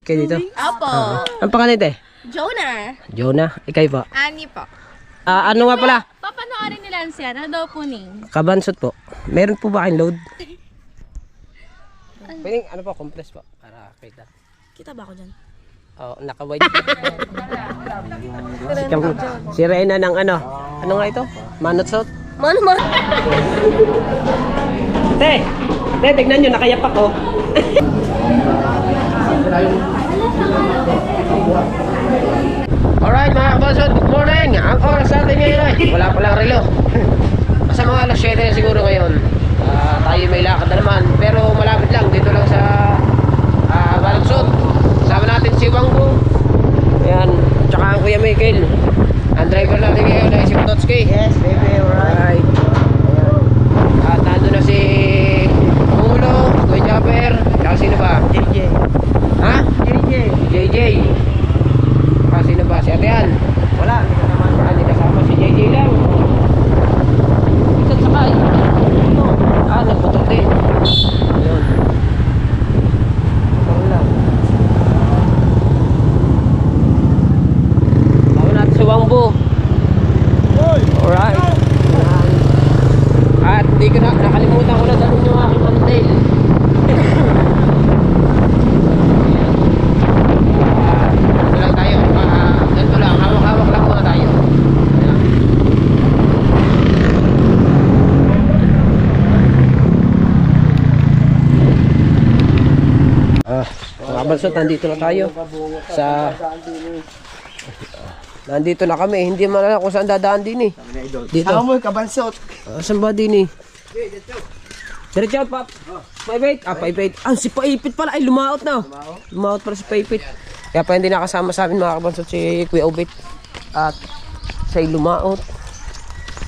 kayo dito? Opo. Ang pangalan nito eh? Jonah. Jonah. Ikay po? Ani po. Ano nga pala? Papanoorin nila siya. Ano daw po ning? Kabansot po. Meron po ba kayong load? Pwede, ano po, compress po. Para kita. Kita ba ako dyan? Oo, naka-white. Si Reyna ng ano? Ano nga ito? Manotsot? Mano. Te! Te, tignan nyo, nakayapak ko. Alright mga kabasot, good morning! Ang oras natin ngayon ay wala palang relo. Sa mga alas 7 na siguro ngayon. Tayo may lakad na naman. Pero malapit lang, dito lang sa Balagsot. Kasama natin si Wanggo. Ayan, tsaka ang Kuya Michael. Ang driver natin ngayon ay si Pototski. Yes, baby, alright. At nandun na si Pangulo, Kuya Japper, tsaka sino ba? JJ. Ha? JJ. JJ. Tsaka sino ba? Si Atean. Wala, hindi ka naman. Hindi kasama si JJ lang. Ito sakay. Nagputok din. Ayun. Wala. Bawa natin si Wangbo. Alright. At hindi ko nakalimutan ko na dalhin yung aking mantel. Ito lang tayo. Ganito lang. Hawak-hawak lang muna tayo. Ayan. Mga kabansot, nandito na tayo sa... Nandito na kami. Hindi man alam kung saan dadaan din eh. Dito. Tama mo yung kabansot. Saan ba din eh? Diretso, Pap. Paipit. Paipit. Si Paipit pala. Ay, lumaot na. Lumaot pala si Paipit. Kaya pa hindi nakasama sa amin mga kabansot si Kuya Obit. At siya'y lumaot.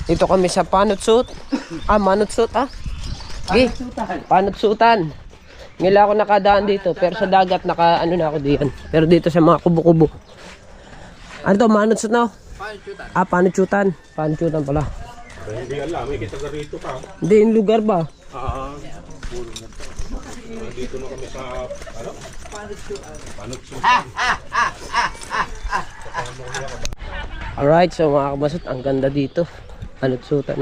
Dito kami sa Panotsuot. Manotsuot Panotsuotan. Ngayon ako nakadaan dito. Pero sa dagat ano na ako diyan. Pero dito sa mga kubo-kubo. Ano to? Manotsuot na? Panotsuotan. Panotsuotan. Panotsuotan pala. Hindi alam, may kita rito pa. Hindi, yung lugar ba? Dito na kami sa, ano? Panotsuotan. Alright, so mga kabasot, ang ganda dito. Panotsuotan.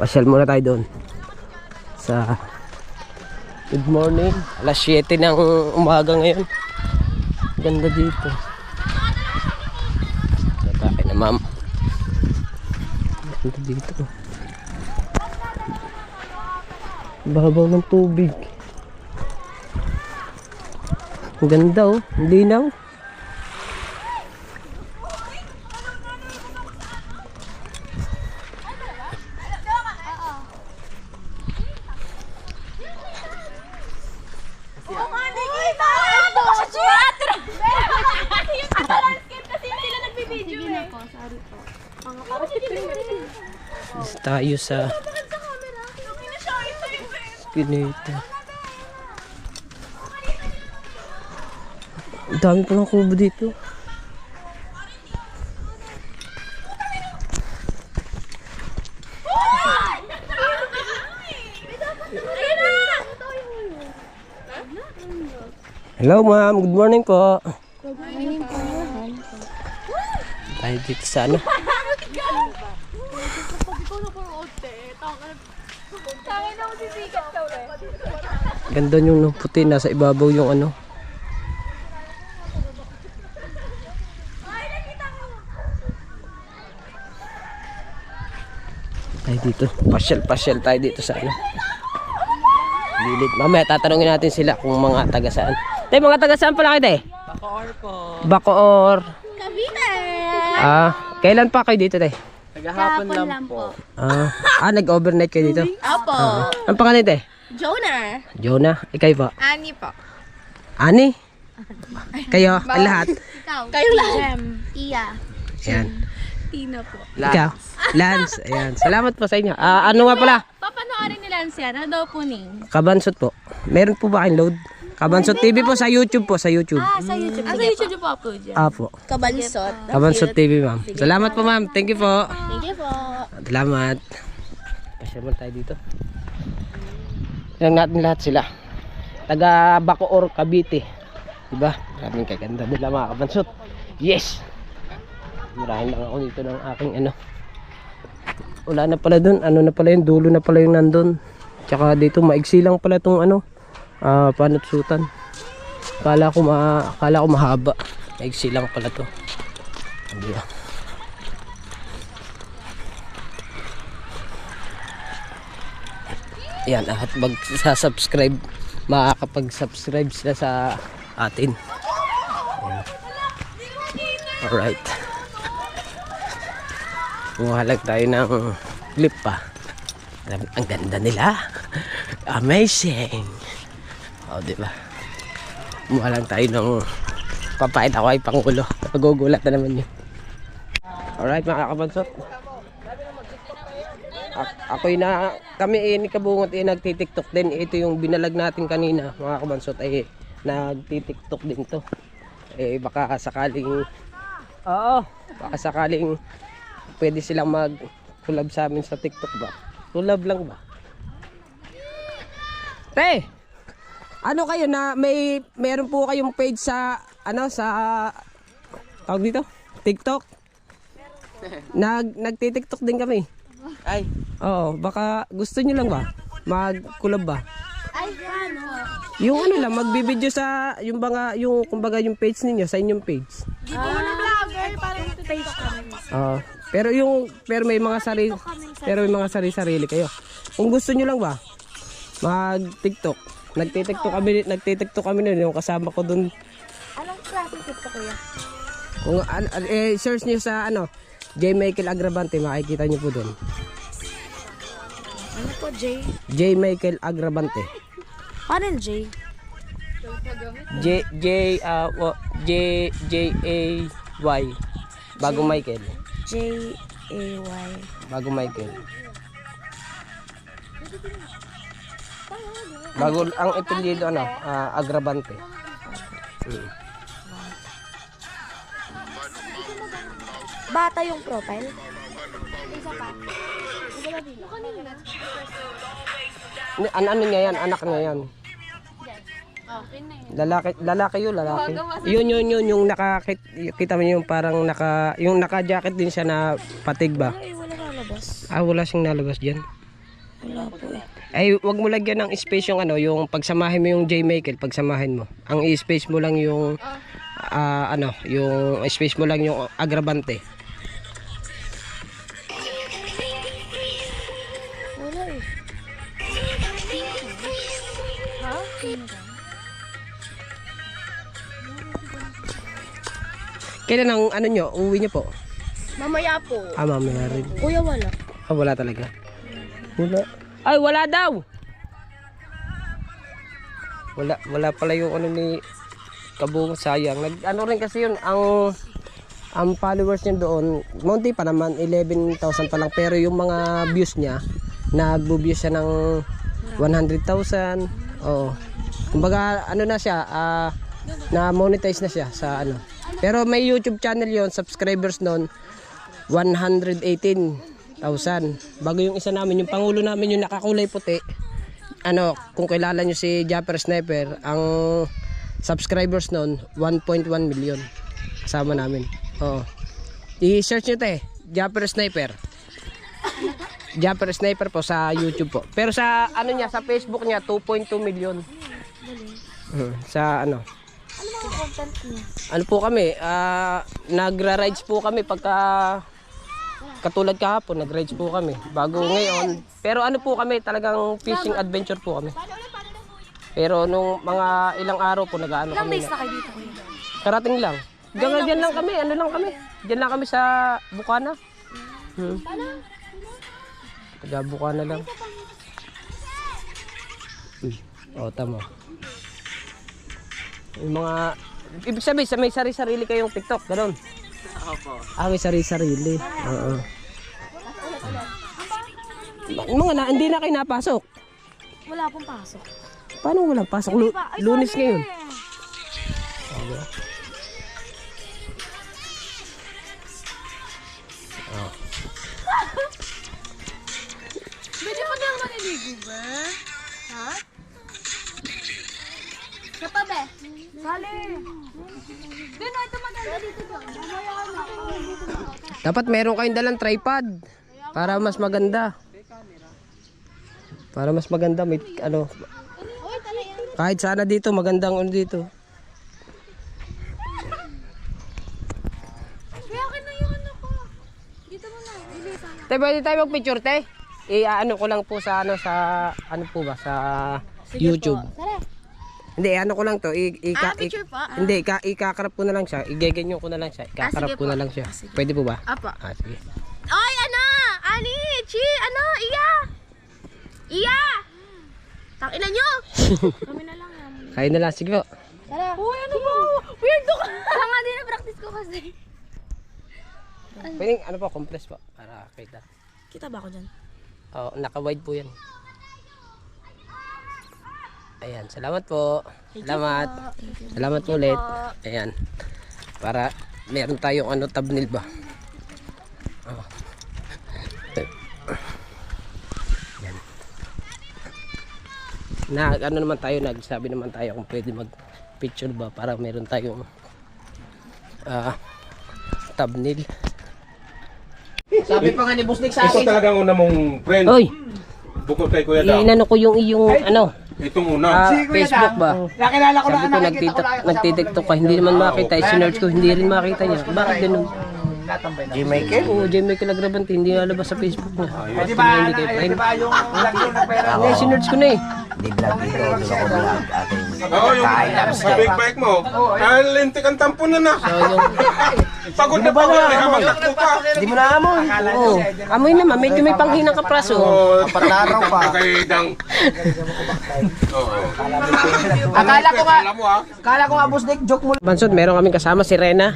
Pasyal muna tayo doon. Sa good morning. Alas 7 ng umaga ngayon. Ganda dito. Kakain na ma'am. Ganda dito. Babaw ng tubig. Ang ganda oh. Ang linaw. Tayo sa Pinita. Ang dami pa ng kubo dito. Hello ma'am, good morning po. Good morning po. Tayo dito sa ano? Ganda yung puti, nasa ibabaw yung ano. Tayo dito, pasyal tayo dito sa ano. Lilit. Mamaya tatanungin natin sila kung mga taga saan. Tay, mga taga saan pala kayo, tay? Bacoor po. Bacoor. Cavite. Kailan pa kayo dito, tay? Naghahapon lang po. Nag-overnight kayo dito? Opo. Ang pangalan, tay? Jonah. Jonah. Ikay po? Ani po. Ani? Kayo? Ang lahat? Ikaw. Kayong lahat. Jem. Iya. Ayan. Tina po. Ikaw? Lance. Ayan. Salamat po sa inyo. Ano nga pala? Papanoorin nila siya. Ano daw po ning? Kabansot po. Meron po ba kayong load? Kabansot TV po sa YouTube po. Sa YouTube. Sa YouTube. Sa YouTube po upload yan. Apo. Kabansot. Kabansot TV ma'am. Salamat po ma'am. Thank you po. Thank you po. Salamat. Pasyaman tayo dito. Tingnan natin lahat sila. Taga Bacoor, Cavite. Diba? Maraming kaganda nila mga kabansot. Yes! Marami lang ako dito ng aking ano. Wala na pala dun. Ano na pala yung dulo na pala yung nandun. Tsaka dito maigsi lang pala tong ano. Panutsutan. Kala ko mahaba. Maigsi lang pala to. Diba? Yan, at mag-subscribe, makakapag-subscribe sila sa atin. Yan. Alright. Muhalag tayo ng clip pa. Ang ganda nila. Amazing. O, diba? Muhalang tayo ng papait ako ay pangulo. Nagugulat na naman yun. Alright mga kabansot. Ako'y kami ni Kabungot nagtitiktok din. Ito yung binalag natin kanina mga kabansot ay nagtitiktok din to. Baka sakaling baka sakaling pwede silang mag collab sa amin sa TikTok ba? Collab lang ba? Ano kayo na meron po kayong page sa sa tawag dito? TikTok? Nagti-TikTok din kami. Ay. Oo, baka gusto niyo lang ba? Mag-collab ba? Ay, paano? Yung ano lang, magbibideo sa yung kumbaga yung page ninyo, sa inyong page. Di po na vlogger, parang page kami. Pero may mga sarili kayo. Kung gusto niyo lang ba mag-TikTok. Nagti-TikTok kami noon, yung kasama ko doon. Anong klase TikTok kuya? Kung search niyo sa J. Michael Agravante, makikita niyo po doon. Ano po, J? J. Michael Agravante. Paano yung J? J A Y. Bago Michael. J A Y. Bago Michael. Bago ang apelyido Agravante. Bata yung profile? Ano niya yan? Anak niya yan. Lalaki yun. Yun yung kita mo yung parang yung naka-jacket din siya na patig ba? Ay, wala nalabas. Wala siyang nalabas diyan. Wala po eh. Ay, wag mo lagyan ng space yung yung pagsamahin mo yung J. Michael, pagsamahin mo. Ang i-space mo lang yung yung space mo lang yung Agravante. Wala eh. Ha? Kailan ang nyo, uwi nyo po? Mamaya po. Mamaya rin. Kuya, wala. Wala talaga. Wala. Ay, wala daw. Wala pala yung ni Kabungot, sayang. Rin kasi yun, ang followers niya doon, munti pa naman, 11,000 pa lang. Pero yung mga views niya, nagbo-views siya ng 100,000. Oo. Kumbaga, na siya, na-monetize na siya sa Pero may YouTube channel yon, subscribers noon, 118,000. Bago yung isa namin, yung pangulo namin, yung nakakulay puti. Kung kilala nyo si Japper Sniper, ang subscribers noon 1.1 million. Kasama namin. Oo. I-search nyo Japper Sniper. Japper Sniper po sa YouTube po. Pero sa sa Facebook niya 2.2 million. Sa Ano mga content niya? po kami, nagra-rides po kami pagka katulad kahapon, nag-rides po kami bago ngayon. Pero po kami, talagang fishing adventure po kami. Pero nung mga ilang araw po nag-aano Ilang kami. days na kayo dito kuya? Karating lang. Diyan lang kami, Diyan lang kami sa Bukana. Taga Bukana lang. Tama. Yung mga ibig sabihin, may sarili-sarili kayong TikTok, gano'n? Opo. May sarili-sarili. Oo. Hindi na kayo napasok. Wala pong pasok. Paano walang pasok? Lunes ngayon. Medyo pa lang maliligo ba? Ha? Sa tabi. Sali. Doon na, ito maganda dito. Mamaya na. Dapat meron kayong dalang tripod para mas maganda. Para mas maganda may ano. Kahit sana dito magandang ano dito. Kaya akin na yung ano ko. Dito mo na. Bilisan. Te, pwede tayo magpicture, te? Ano ko lang po sa ano sa ano po ba sa YouTube. Tara. Hindi, ano ko lang to. Picture po? Hindi, ikakarap ko na lang siya. Igeganyo ko na lang siya. Ikakarap sige ko na po. lang siya. Pwede po ba? Apo. Sige. Oy, ano? Ani, Chi, ano? Iya. Iya. Takina nyo. Kami na lang yan. Kain na lang. Sige po. Tara. Uy, ano ba? Weird ka. Nga din na practice ko kasi. Pwede, ano po, compress po. Para kita. Kita ba ako dyan? Oh, naka-wide po yan. Ayan, salamat po. Salamat. Salamat po ulit. Ayan. Para meron tayong ano thumbnail ba. Oh. Ayan. Ano naman tayo, nagsabi naman tayo kung pwede mag-picture ba para meron tayong thumbnail. Sabi pa nga ni Busnik sa Ito akin. talagang una mong friend. Oy, Bukod kay Kuya Dam. inano ko yung iyong ano, Itong una. Facebook ba? Nakilala ko Sabi ko nagtitiktok ka, hindi naman makita. I-search ko, hindi rin makita niya. Bakit ganun? J. Michael? Oo, J. Michael Agrabante, hindi nalabas sa Facebook niya. Di Basta ba, hindi kayo friend. di ba yung vlog yung nagpera? Hindi, sinerch ko na eh. Oo, yung big bike mo. Lintik ang tampo na na. So, yung, Pagod na pagod. Magtakbo ka. Hindi mo na amoy. oo, amoy naman, medyo may panghinang kapraso. Oo, Pataraw pa. kay Dang. Oo. Akala ko nga, Alam mo ha. akala ko nga Busnik, joke mo. Bansod, meron kaming kasama si Rena.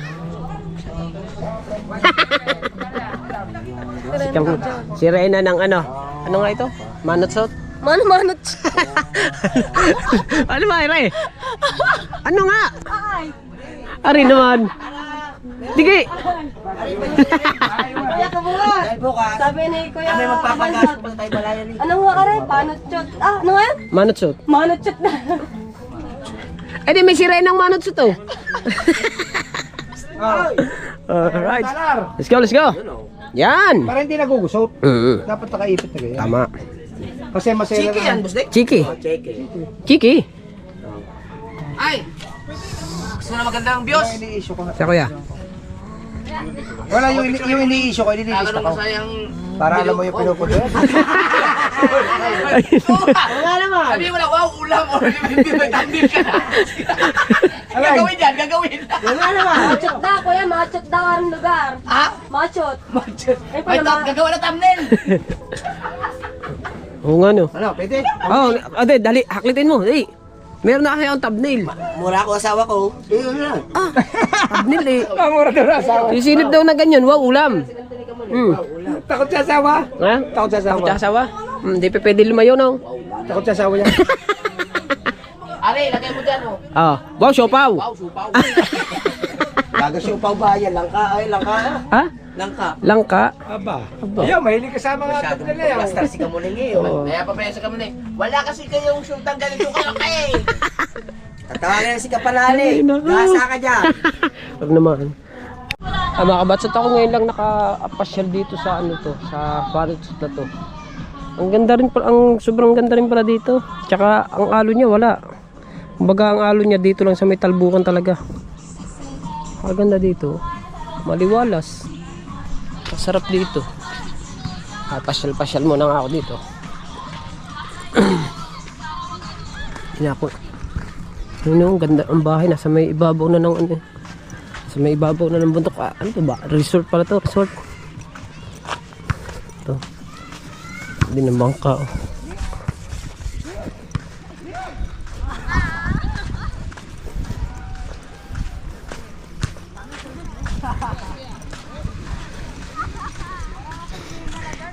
Si Rena ng ano? Ano nga ito? Manotsot? Manot. Ano ba, Re? Ano nga? Ari naman. Dige! Sabi ni Kuya. Kami magpapagas kung tayo balayan ni. Anong nga ka rin? Panotchot. Ano nga yan? Manotsot. Manotchot na. Eh di may si Renang manotsot oh. Alright. Let's go, let's go. Yan. Para hindi nagugusot. Dapat nakaipit na ganyan. Tama. Kasi masela Chiki yan, Busnik? Chiki. Chiki. Chiki. Ay! Gusto mo na magandang Diyos? Ini-issue ko na. Sa kuya. Wala yung ini-issue ko, inililista Ganun ko. masayang... Para alam mo yung pinupunto. Wala naman! Sabi mo na, wow, ulam or may tambir ka na. Gagawin yan, gagawin. Wala naman. Machot na, Kuya. Machot daw ang lugar. Ha? Machot. Ay, May gagawa na thumbnail. Oo nga no. Ano, pwede? Oh, ade, dali, haklitin mo. Dali. Meron na kayo ang thumbnail. Mura ko asawa ko. Thumbnail eh. Mura daw na asawa. Sisilip daw na ganyan. Wow, ulam. Takot sa asawa. Ha? Takot sa asawa. Asawa? Hindi pa pwede lumayo no. Takot sa asawa niya. Are, lagay mo dyan, oh. Ah, wow, siopaw. Wow, supaw. Laga siya upaw bayan. Langka, ay langka. Ha? Langka. Langka. Aba. Ayaw, mahilig ka sa mga tatlo na yan. Plaster si Kamuning eh. Kaya pa sa Kamuning. Wala kasi kayong shootang ganito kayo kay. Tatawagan na si Kapanali. Ay, naku. Gasa ka dyan. Wag naman. Mga kabatsot, ako ngayon lang naka-pasyal dito sa ano to, sa forest na to. Ang ganda rin pala, sobrang ganda rin pala dito. Tsaka ang alo niya wala. Kumbaga ang alo niya dito lang sa may talbukan talaga. Ang ganda dito. Maliwalas. Masarap dito. Pasyal-pasyal muna nga ako dito. Hinako. Yun ang ganda ang bahay. Nasa may ibabaw na ng ano. Nasa may ibabaw na ng bundok. Ano to ba? Resort pala to. Resort. Ito. Hindi ng bangka. Oh.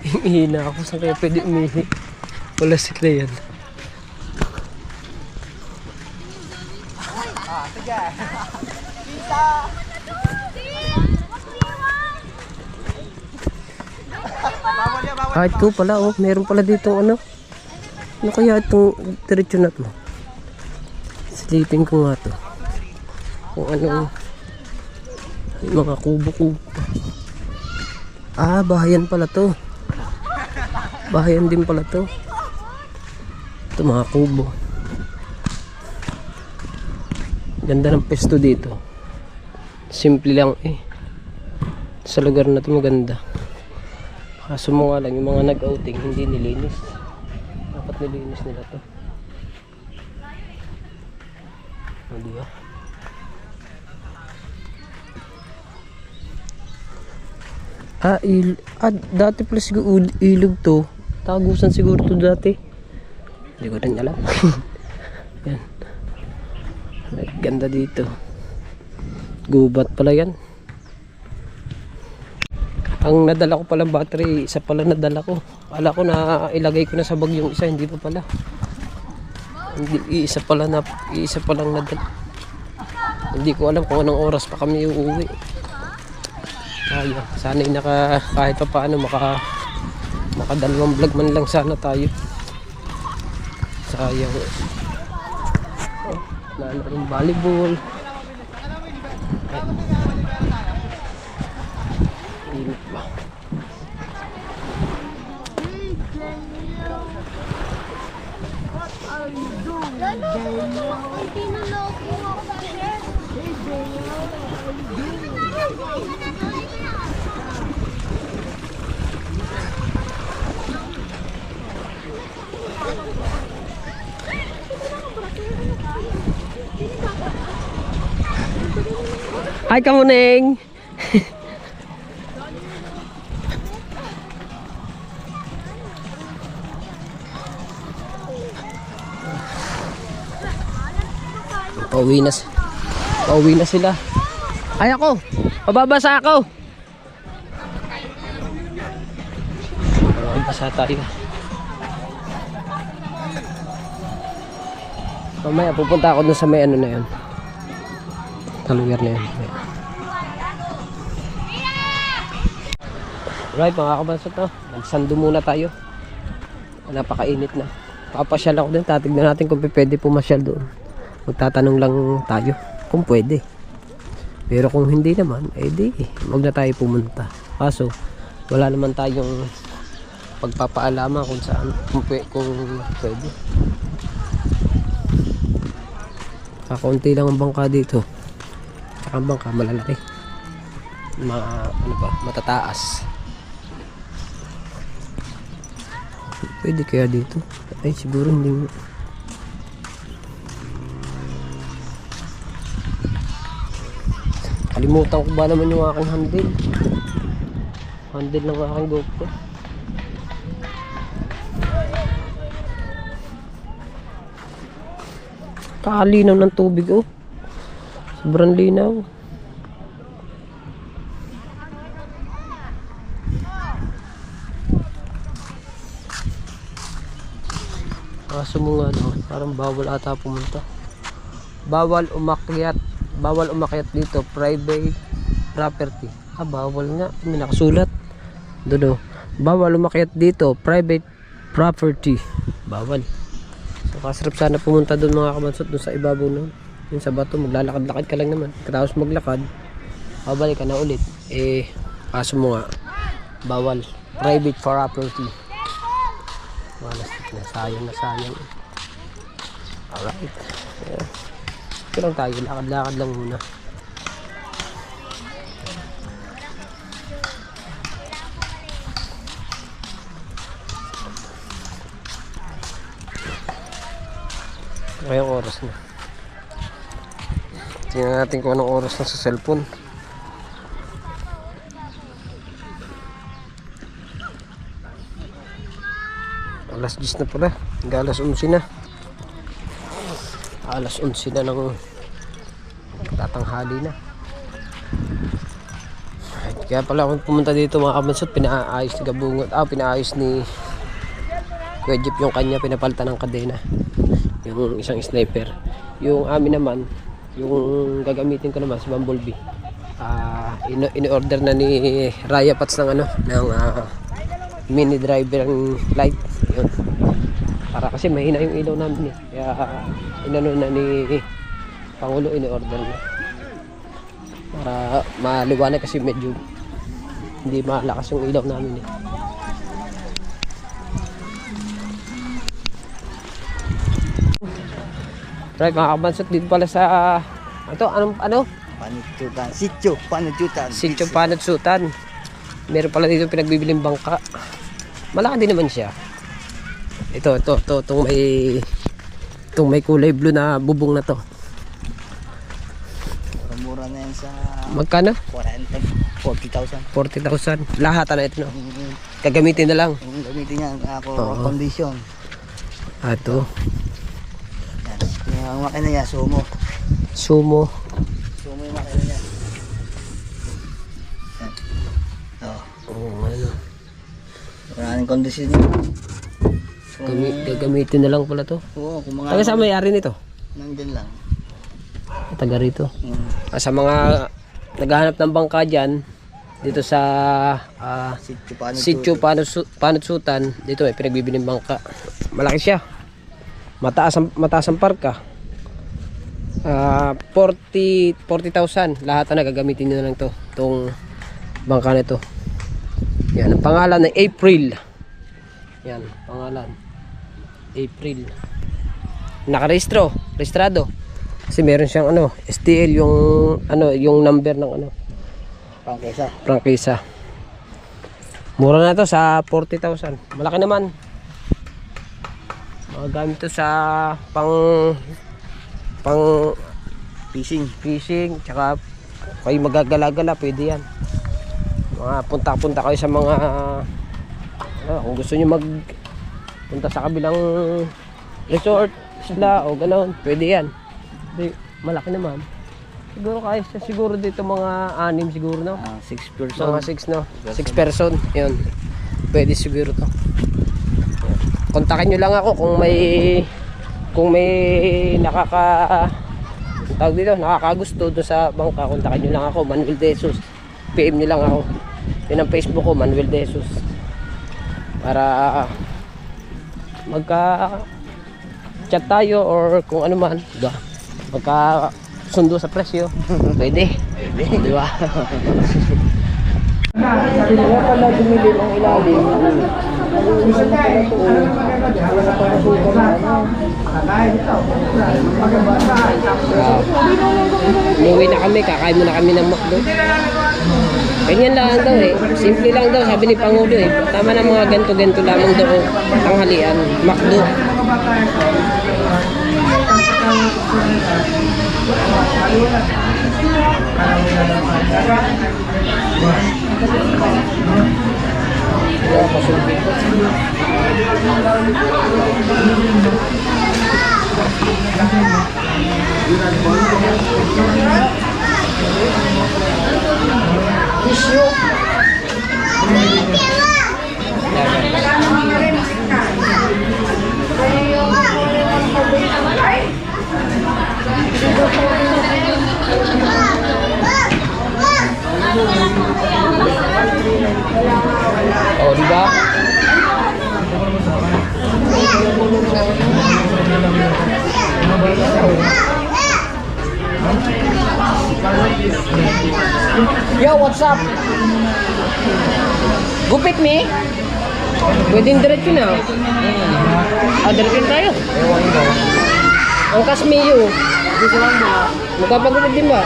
Hihina ako saan kaya pwede umihi. Wala sila yan. Ah, ito pala oh. Meron pala dito ano. Ano kaya itong diretso na to? Silipin ko nga to. Kung ano yung mga kubo-kubo. Ah, bahayan pala to. Bahayan din pala to. Ito mga kubo. Ganda ng pesto dito. Simple lang eh. Sa lugar na to maganda. Kaso mo nga lang yung mga nag-outing hindi nilinis. Dapat nilinis nila to. O diba? Dati pala siguro ilog to. Tagusan siguro to dati. Hindi ko rin alam. Yan. Ganda dito. Gubat pala yan. Ang nadala ko palang battery, isa pala nadala ko. Akala ko na ilagay ko na sa bag yung isa, hindi pa pala. Hindi, isa palang nadala. Hindi ko alam kung anong oras pa kami uuwi. Sana'y kahit pa paano makadalawang vlog man lang sana tayo. Sayang. Lalo rin volleyball. Init pa. Hi, Kamuning! Pauwi na sila. Ay ako! Pababasa ako! Pababasa tayo. Mamaya pupunta ako dun sa may ano na yun. Sa lugar na yun. Right mga kabansot, no? Nagsando muna tayo. Napakainit na. Papasyal ako din. Tatignan natin kung pwede pumasyal doon. Magtatanong lang tayo kung pwede. Pero kung hindi naman, eh di, wag na tayo pumunta. Kaso, wala naman tayong pagpapaalaman kung saan, kung pwede. Kakunti lang ang bangka dito. Saka ang bangka malalaki. Matataas. Pwede kaya dito? Ay siguro hindi. Kalimutan ko ba naman yung aking handle. Handle ng aking GoPro. Kalinaw ng tubig oh. Sobrang linaw. Kaso mo nga no, parang bawal ata pumunta. Bawal umakyat dito, private property. Bawal nga, may nakasulat doon. Bawal umakyat dito, private property. Bawal. So kasarap sana pumunta doon mga kabansot, doon sa ibabaw no. Yung sa bato, maglalakad-lakad ka lang naman. Katapos maglakad, babalik ka na ulit. Kaso mo nga, bawal. Private property. Sayang. Alright. Ito lang tayo, lakad-lakad lang muna. Ngayong oras na. Tingnan natin kung anong oras na sa cellphone. Alas 10 na pala. Alas 11 na. Alas 11 na ng tatanghali na. Kaya pala kung pumunta dito mga kabansot, pinaayos ni Gabungot. Pinaayos ni Kuya Jeep yung kanya, pinapalitan ng kadena. Yung isang sniper. Yung amin naman, yung gagamitin ko naman sa Bumblebee. In-order na ni Raya Pats ng mini driver light. Yun. Para kasi mahina yung ilaw namin eh. Kaya inano na ni Pangulo, in-order na. Para maliwanag kasi medyo hindi malakas yung ilaw namin eh. Right, mga kabansot, dito pala sa ano? Panututan. Sityo, panututan. Sityo Panutsutan. Meron pala dito pinagbibiling bangka. Malaki din naman siya. Itong may kulay blue na bubong na to. Mura na yan sa Magkano? 40,000. 40,000. Lahat na ito, no? Gagamitin na lang. Yung gamitin niya ako Oo. condition. Ito. Yan. Yung makina niya, sumo. Sumo. Sumo yung makina niya. Yan. Oh, ano. Maraming condition niya. Gagamitin na lang pala to. Oo, kung mga... Taga saan may-ari nito? Nandyan lang. Taga rito. Mm. Sa mga naghahanap ng bangka dyan, dito sa Sityo, paano Panutsutan, dito may pinagbibiling bangka. Malaki siya. Mataas ang parka. 40,000. Lahat na gagamitin nyo na lang to. Itong bangka na ito. Yan, ang pangalan ng April. Yan, pangalan. April. Rehistrado. Kasi meron siyang STL yung number ng prangkisa. Mura na to sa 40,000. Malaki naman. Magagamit to sa pang fishing, tsaka kayo magagala-gala, pwede yan. Mga punta kayo sa mga kung gusto niyo punta sa kabilang resort, isla o gano'n, pwede yan. Malaki naman. Siguro kaya siya siguro dito mga 6 siguro, no? 6 person. Mga 6, no? 6 person. Yun. Pwede siguro to. Kontakin nyo lang ako kung may nakakagusto doon sa bangka. Kontakin nyo lang ako, Manuel De Jesus. PM nyo lang ako. Yun ang Facebook ko, Manuel De Jesus. Para magka-chat tayo or kung ano man. Diba? Magka-sundo sa presyo. Pwede. Di ba? Sabi nila pala dumili ng ilalim. Umuwi na kami, kakain muna kami ng McDo. Ganyan lang daw eh. Simple lang daw, sabi ni Pangulo eh. Tama na mga ganto-ganto lamang daw tanghalian. McDo. Oh, di ba? Yo, what's up? Gupit me? Pwedeng diretso na. Diretso tayo. Ang Kasmiyo. Magpapagupit din ba?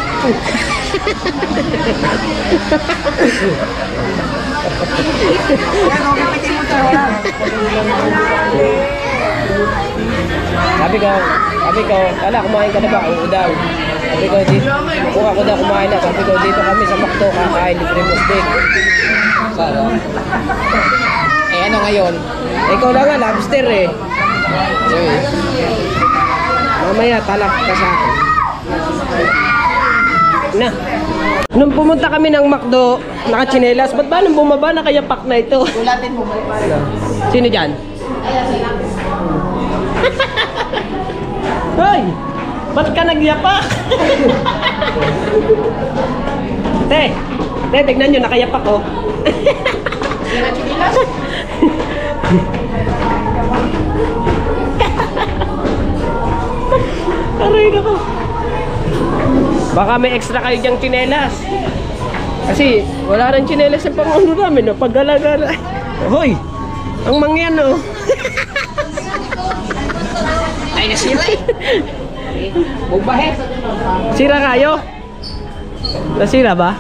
Sabi ko, ala, kumain ka na ba? Oo daw. Sabi ko, kung ako daw kumain na, sabi ko, dito kami sa McDo, kakain, libre mo steak. Sana. Eh, ano ngayon? Ikaw lang nga, lobster eh. Mamaya, talak ka sa akin. Na. Nung pumunta kami ng McDo, nakachinelas. Ba't ba nung bumaba nakayapak na ito? Ulatin mo ba? Sino dyan? Hoy! Ba't ka nagyapak? Te, tignan nyo, nakayapak ko. Aray nako. Baka may extra kayo diyang tsinelas. Kasi wala rin tsinelas sa pangulo namin. No? Pag-gala-gala. Hoy! Ang mangyan, no? Ay, nasira eh. Bugbahe. Sira kayo? Nasira ba?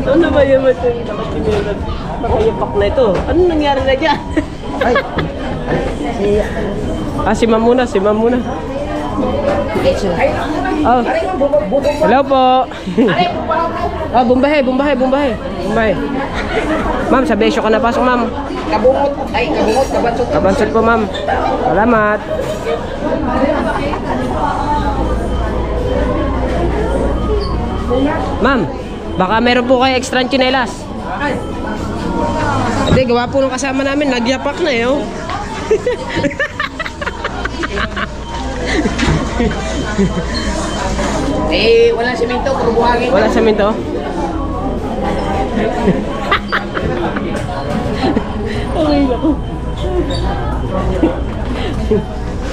Ano ba yung makayapak na ito? Ano nangyari na dyan? Ay, Si Ma'am muna, si Ma'am muna. Oh. Hello po. Bumbahe. Ma'am, sa besyo ka na pasok, ma'am. Kabungot. Ay, kabungot. Kabansot. Kabansot po, ma'am. Salamat. Ma'am, baka meron po kayo extra tsinelas. Hindi, gawa po ng kasama namin. Nagyapak na eh, oh. Walang simento. Puro buhangin. Wala sa minto. Okay na ko.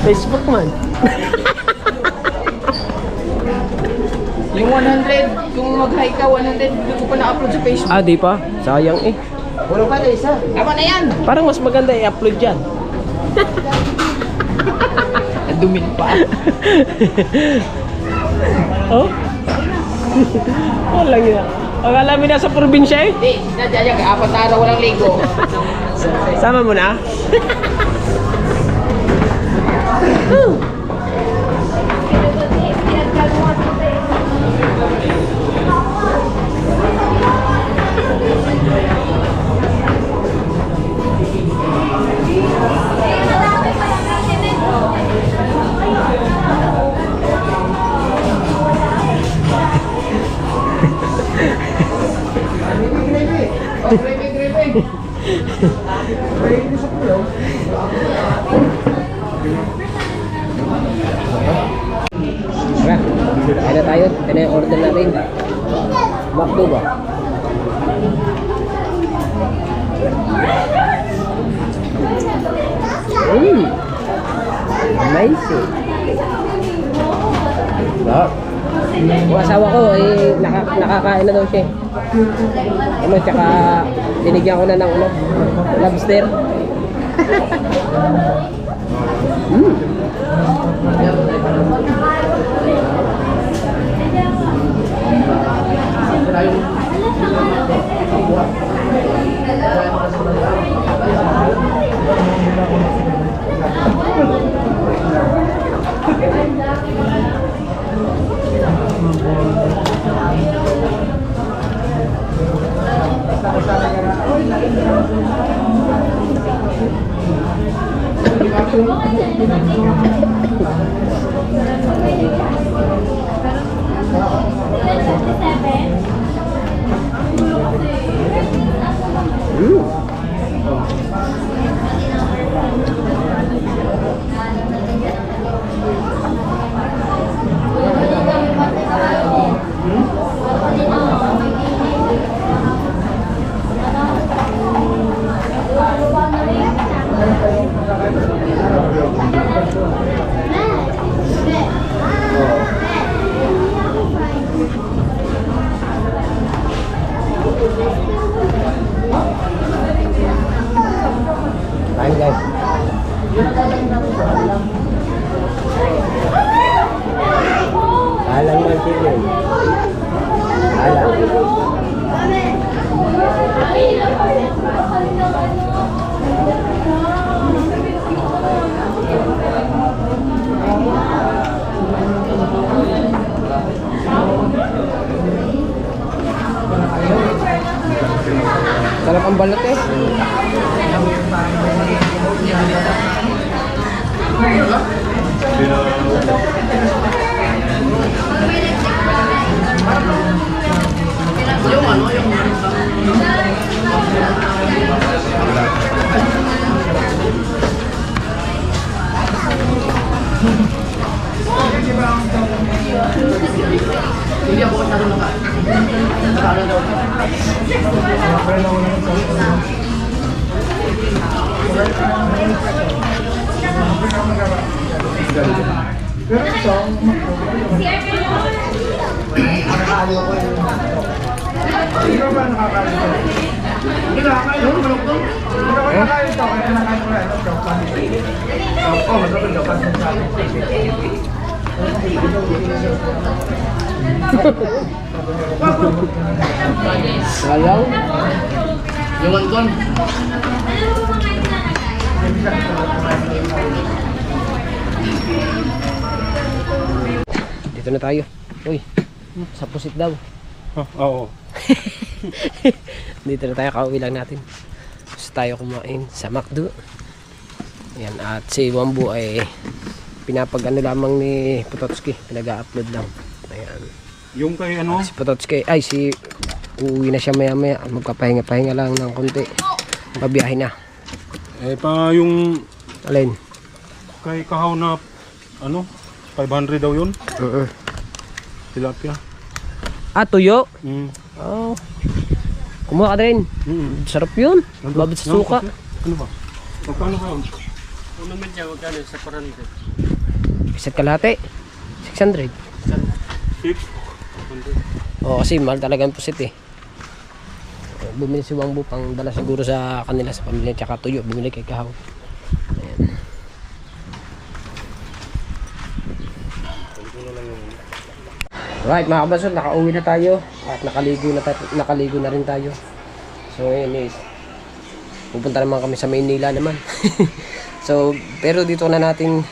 Facebook man. Yung 100, kung mag-high ka, 100, hindi ko pa na-upload sa Facebook. Di pa. Sayang eh. puro pa na isa. Tama na yan. Parang mas maganda i-upload dyan. Nadumin pa. Oh? Walang yun. Akala mo nasa probinsya eh. Hindi, sinadya 4 na araw walang ligo. Sama mo na? Tara, kaya na tayo. Ito na yung order natin. Makdo ba? Amazing. Yung asawa ko nakakain na daw siya. Tsaka dinigyan ko na ng lobster. Kain guys. Alang man sila. Alang. Sarap ang balot eh. Hindi ako masyadong nakakala daw. Salang. Yung Anton. Dito na tayo. Uy, sa pusit daw. Oo. Dito na tayo, kauwi lang natin. Gusto tayo kumain sa McDo. Ayan, at si Wambu ay pinapag-ano lamang ni Pototski. Pinag-upload lang. Ayan. Yung kay ano? Si Pototski, ay si uuwi na siya maya maya. Magpapahinga-pahinga lang ng konti. Pabiyahe na. Eh pa yung Alin? kay Kahaw na ano? 500 daw yun. Tilapia. Ah, tuyo? Mm. Oh. Kumuha ka din. Sarap yun. Babit sa suka. Ano ba? Magkano ka? Isa't kalahati. 600. 600. Oo, kasi mahal talaga ang pusit eh. Bumili si Wangbu pang dala siguro sa kanila, sa pamilya, tsaka tuyo. Bumili kay Kahaw. Ayan. Right mga kabasol, nakauwi na tayo at nakaligo na rin tayo. So ngayon is pupunta naman kami sa Maynila naman. So pero dito na natin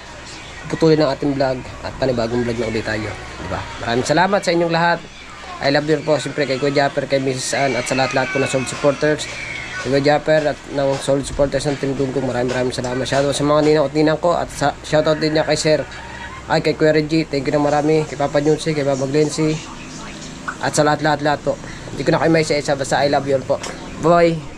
putulin ang ating vlog at panibagong vlog na ulit tayo, diba? Maraming salamat sa inyong lahat. I love you po siyempre kay Kuya Japper, kay Mrs. Ann, at sa lahat-lahat po na solid supporters. Kay Kuya Japper at ng solid supporters ng Team Gunggong, maraming salamat. Shoutout sa mga ninang at ninang ko, at shoutout din niya kay Sir, ay kay Kuya Reggie, thank you na marami, kay Papa Nunsi, kay Baba Glency, at sa lahat po. Hindi ko na kayo may isa-isa, basta I love you all po. Bye!